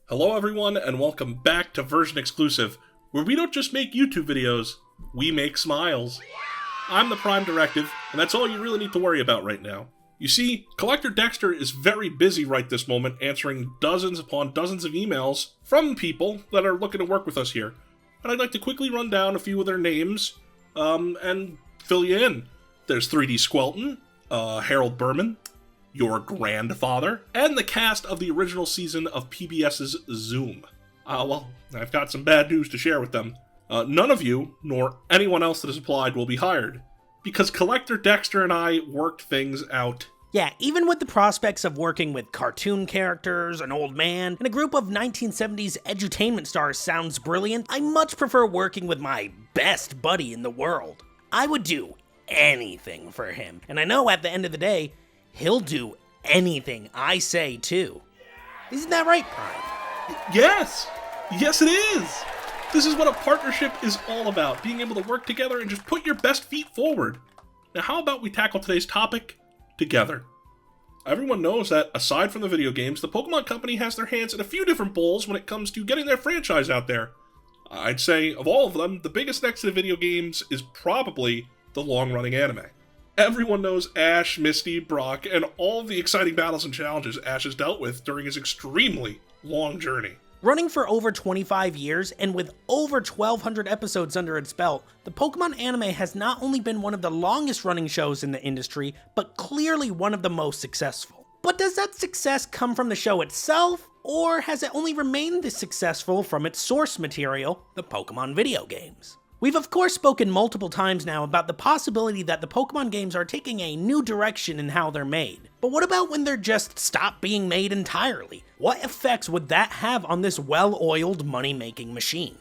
Hello everyone, and welcome back to Version Exclusive, where we don't just make YouTube videos, we make smiles. I'm the Prime Directive, and that's all you really need to worry about right now. You see, Collector Dexter is very busy right this moment answering dozens upon dozens of emails from people that are looking to work with us here. And I'd like to quickly run down a few of their names, and fill you in. There's 3D Squelton, Harold Berman, your grandfather, and the cast of the original season of PBS's Zoom. Well, I've got some bad news to share with them. None of you, nor anyone else that has applied, will be hired, because Collector Dexter and I worked things out. Yeah, even with the prospects of working with cartoon characters, an old man, and a group of 1970s edutainment stars sounds brilliant, I much prefer working with my best buddy in the world. I would do anything for him, and I know at the end of the day, he'll do anything I say too. Isn't that right, Prime? Yes! Yes, it is! This is what a partnership is all about, being able to work together and just put your best feet forward. Now how about we tackle today's topic together? Everyone knows that, aside from the video games, the Pokemon Company has their hands in a few different bowls when it comes to getting their franchise out there. I'd say, of all of them, the biggest next to the video games is probably the long-running anime. Everyone knows Ash, Misty, Brock, and all the exciting battles and challenges Ash has dealt with during his extremely long journey. Running for over 25 years, and with over 1,200 episodes under its belt, the Pokemon anime has not only been one of the longest running shows in the industry, but clearly one of the most successful. But does that success come from the show itself, or has it only remained this successful from its source material, the Pokemon video games? We've of course spoken multiple times now about the possibility that the Pokemon games are taking a new direction in how they're made. But what about when they're just stopped being made entirely? What effects would that have on this well-oiled money-making machine?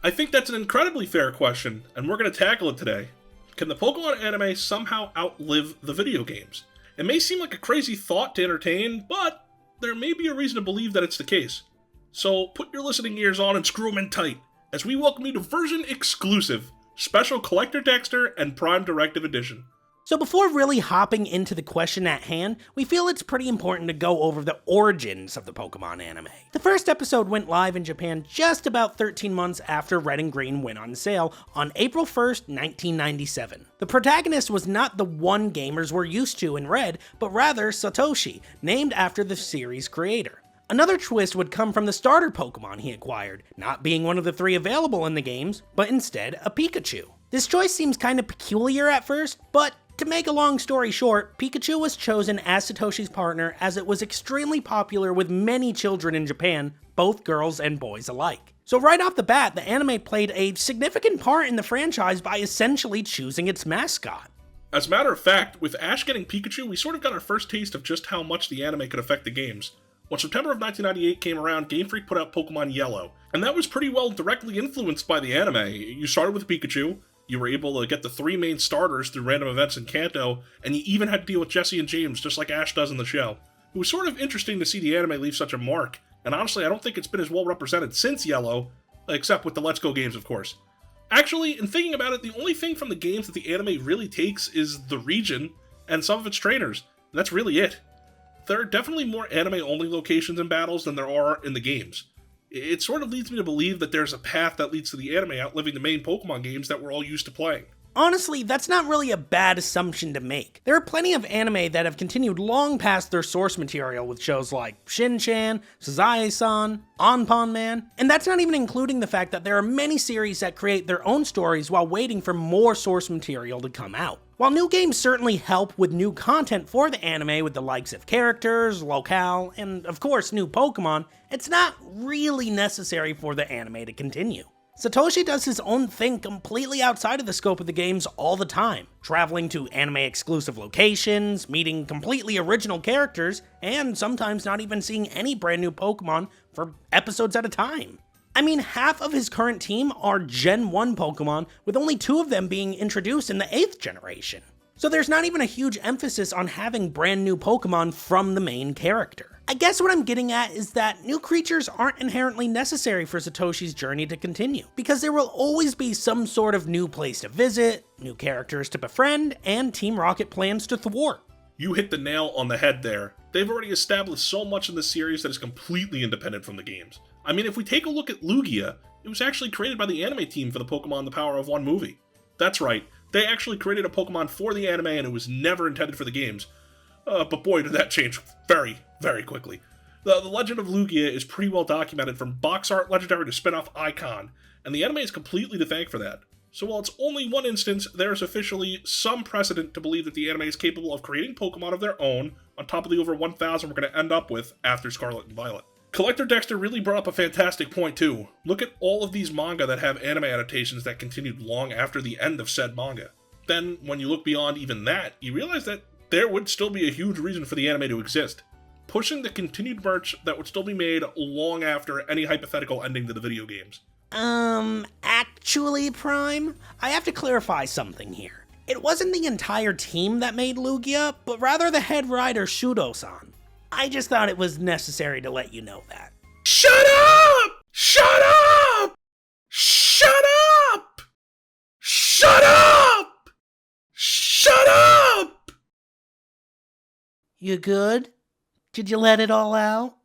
I think that's an incredibly fair question, and we're going to tackle it today. Can the Pokemon anime somehow outlive the video games? It may seem like a crazy thought to entertain, but there may be a reason to believe that it's the case. So put your listening ears on and screw them in tight, as we welcome you to Version Exclusive, Special Collector Dexter and Prime Directive Edition. So before really hopping into the question at hand, we feel it's pretty important to go over the origins of the Pokemon anime. The first episode went live in Japan just about 13 months after Red and Green went on sale on April 1st, 1997. The protagonist was not the one gamers were used to in Red, but rather Satoshi, named after the series' creator. Another twist would come from the starter Pokemon he acquired, not being one of the 3 available in the games, but instead a Pikachu. This choice seems kind of peculiar at first, but to make a long story short, Pikachu was chosen as Satoshi's partner as it was extremely popular with many children in Japan, both girls and boys alike. So right off the bat, the anime played a significant part in the franchise by essentially choosing its mascot. As a matter of fact, with Ash getting Pikachu, we sort of got our first taste of just how much the anime could affect the games. When September of 1998 came around, Game Freak put out Pokemon Yellow, and that was pretty well directly influenced by the anime. You started with Pikachu, you were able to get the 3 main starters through random events in Kanto, and you even had to deal with Jesse and James just like Ash does in the show. It was sort of interesting to see the anime leave such a mark, and honestly I don't think it's been as well represented since Yellow, except with the Let's Go games of course. Actually, in thinking about it, the only thing from the games that the anime really takes is the region and some of its trainers, and that's really it. There are definitely more anime-only locations and battles than there are in the games. It sort of leads me to believe that there's a path that leads to the anime outliving the main Pokemon games that we're all used to playing. Honestly, that's not really a bad assumption to make. There are plenty of anime that have continued long past their source material with shows like Shin-Chan, Sazae-san, Anpan-Man, and that's not even including the fact that there are many series that create their own stories while waiting for more source material to come out. While new games certainly help with new content for the anime with the likes of characters, locale, and of course new Pokemon, it's not really necessary for the anime to continue. Satoshi does his own thing completely outside of the scope of the games all the time, traveling to anime-exclusive locations, meeting completely original characters, and sometimes not even seeing any brand new Pokemon for episodes at a time. I mean, half of his current team are Gen 1 Pokemon, with only 2 of them being introduced in the 8th generation. So there's not even a huge emphasis on having brand new Pokemon from the main character. I guess what I'm getting at is that new creatures aren't inherently necessary for Satoshi's journey to continue, because there will always be some sort of new place to visit, new characters to befriend, and Team Rocket plans to thwart. You hit the nail on the head there. They've already established so much in the series that is completely independent from the games. I mean, if we take a look at Lugia, it was actually created by the anime team for the Pokemon The Power of One movie. That's right, they actually created a Pokemon for the anime and it was never intended for the games. But boy, did that change very, very quickly. The legend of Lugia is pretty well documented from box art legendary to spin-off icon, and the anime is completely to thank for that. So while it's only one instance, there's officially some precedent to believe that the anime is capable of creating Pokemon of their own, on top of the over 1,000 we're going to end up with after Scarlet and Violet. Collector Dexter really brought up a fantastic point too. Look at all of these manga that have anime adaptations that continued long after the end of said manga. Then, when you look beyond even that, you realize that there would still be a huge reason for the anime to exist, pushing the continued merch that would still be made long after any hypothetical ending to the video games. Actually, Prime, I have to clarify something here. It wasn't the entire team that made Lugia, but rather the head writer Shudo-san. I just thought it was necessary to let you know that. Shut up! Shut up! Shut up! Shut up! Shut up! You good? Did you let it all out?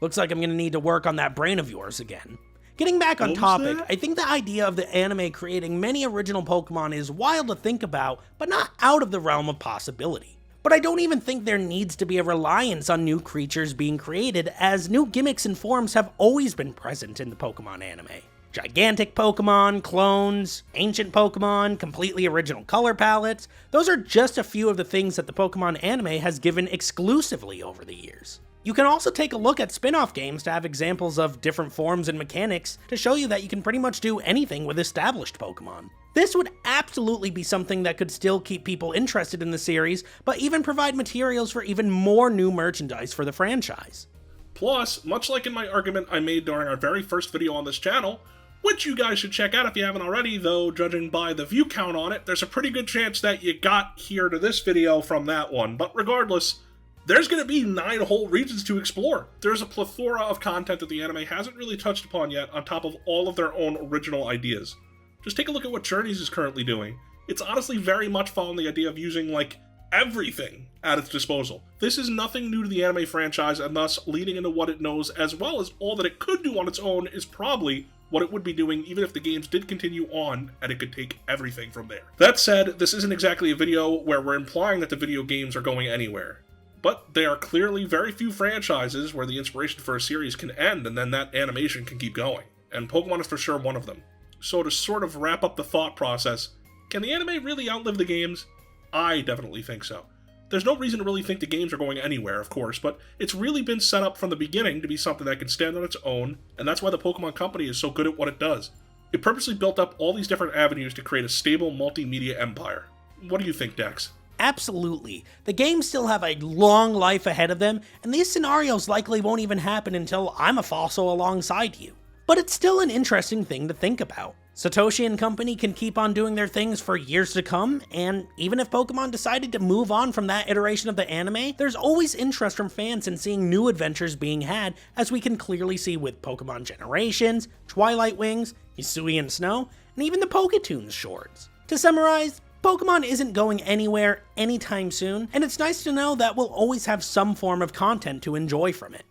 Looks like I'm gonna need to work on that brain of yours again. Getting back on topic, I think the idea of the anime creating many original Pokemon is wild to think about, but not out of the realm of possibility. But I don't even think there needs to be a reliance on new creatures being created, as new gimmicks and forms have always been present in the Pokemon anime. Gigantic Pokemon, clones, ancient Pokemon, completely original color palettes, those are just a few of the things that the Pokemon anime has given exclusively over the years. You can also take a look at spin-off games to have examples of different forms and mechanics to show you that you can pretty much do anything with established Pokemon. This would absolutely be something that could still keep people interested in the series, but even provide materials for even more new merchandise for the franchise. Plus, much like in my argument I made during our very first video on this channel, which you guys should check out if you haven't already, though judging by the view count on it, there's a pretty good chance that you got here to this video from that one, but regardless, there's going to be 9 whole regions to explore. There's a plethora of content that the anime hasn't really touched upon yet, on top of all of their own original ideas. Just take a look at what Journeys is currently doing. It's honestly very much following the idea of using, like, everything at its disposal. This is nothing new to the anime franchise, and thus leading into what it knows, as well as all that it could do on its own, is probably what it would be doing even if the games did continue on, and it could take everything from there. That said, this isn't exactly a video where we're implying that the video games are going anywhere. But there are clearly very few franchises where the inspiration for a series can end and then that animation can keep going, and Pokemon is for sure one of them. So to sort of wrap up the thought process, can the anime really outlive the games? I definitely think so. There's no reason to really think the games are going anywhere, of course, but it's really been set up from the beginning to be something that can stand on its own, and that's why the Pokemon Company is so good at what it does. It purposely built up all these different avenues to create a stable multimedia empire. What do you think, Dex? Absolutely. The games still have a long life ahead of them, and these scenarios likely won't even happen until I'm a fossil alongside you. But it's still an interesting thing to think about. Satoshi and company can keep on doing their things for years to come, and even if Pokemon decided to move on from that iteration of the anime, there's always interest from fans in seeing new adventures being had, as we can clearly see with Pokemon Generations, Twilight Wings, Hisui and Snow, and even the Poketoons shorts. To summarize, Pokemon isn't going anywhere anytime soon, and it's nice to know that we'll always have some form of content to enjoy from it.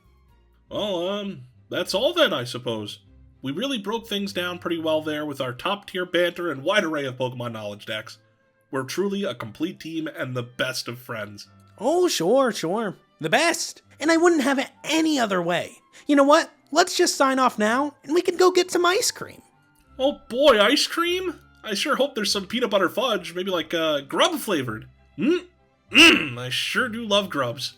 Well, that's all then, I suppose. We really broke things down pretty well there with our top-tier banter and wide array of Pokemon knowledge, Dex. We're truly a complete team and the best of friends. Oh, sure. The best. And I wouldn't have it any other way. You know what? Let's just sign off now, and we can go get some ice cream. Oh boy, ice cream? I sure hope there's some peanut butter fudge, maybe like grub flavored. I sure do love grubs.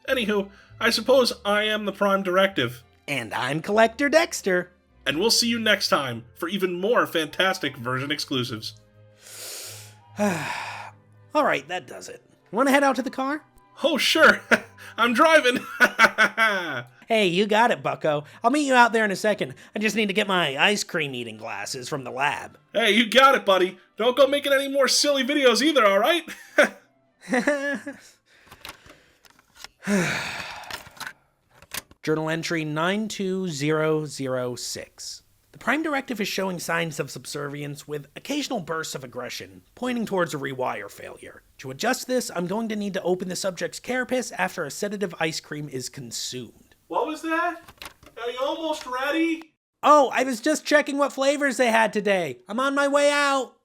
Anywho, I suppose I am the Prime Directive. And I'm Collector Dexter. And we'll see you next time for even more fantastic version exclusives. Alright, that does it. Wanna head out to the car? Oh, sure. I'm driving. Hey, you got it, bucko. I'll meet you out there in a second. I just need to get my ice cream eating glasses from the lab. Hey, you got it, buddy. Don't go making any more silly videos either, alright? Journal entry 92006. The The Prime Directive is showing signs of subservience with occasional bursts of aggression, pointing towards a rewire failure. To adjust this, I'm going to need to open the subject's carapace after a sedative ice cream is consumed. What was that? Are you almost ready? Oh, I was just checking what flavors they had today. I'm on my way out.